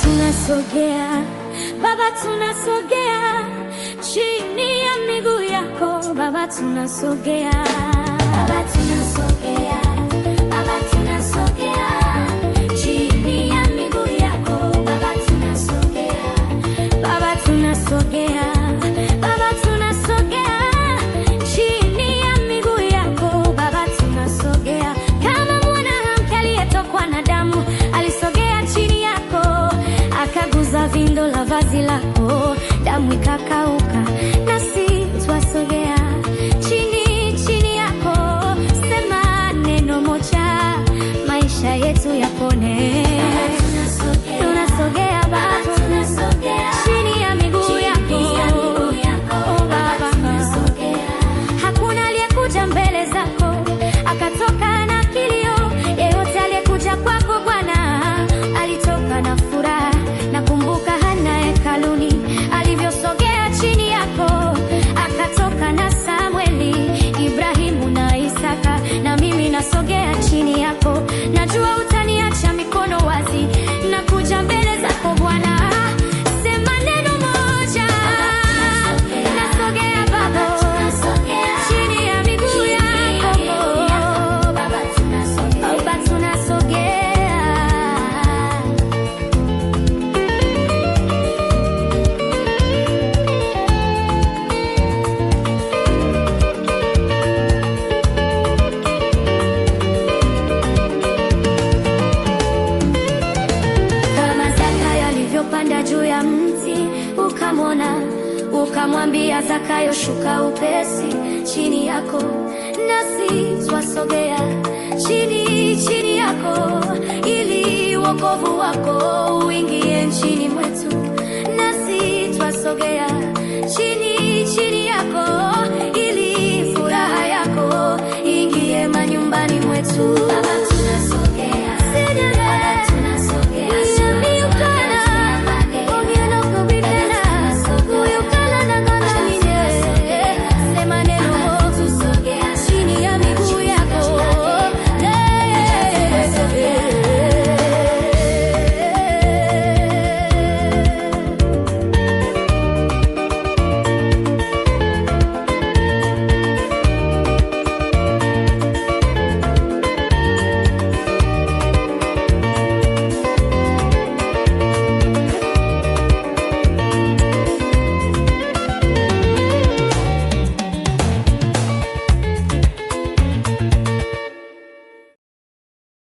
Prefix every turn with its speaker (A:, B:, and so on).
A: tunasogea, Baba tunasogea chini ya miguu yako, Baba tunasogea, Baba tunasogea, Baba tunasogea chini ya miguu yako, Baba tunasogea, Baba tunasogea, Baba tunasogea chini ya miguu yako, Baba tunasogea. Kama mwanamke aliyetokwa na damu alisogea chini yako, akaguza vindo la vazi lako, damu ikakauka, nasi twasogea chini yako. Sema neno moja, maisha yetu yapone. Tunasogea Baba, chini ya miguu yako, oh Baba. Hakuna aliyekuja mbele zako akatoka na kilio, yeyote aliyekuja kwako Bwana alitoka na furaha. Nakumbuka Hana hekaluni alivyosogea chini yako, akatoka na Samueli, Ibrahimu na Isaka. Na mimi nasogea chini yako, najua utaniacha mikono wazi, nakuja mbele zako Bwana. Sema neno moja, nasogea Baba, chini ya miguu yako, Baba tunasogea. Kama Zakayo alivyopanda juu ya mti, ukamwona, ukamwambia Zakayo, shuka upesi chini yako, nasi twasogea chini yako, ili wokovu wako uingie nchini mwetu.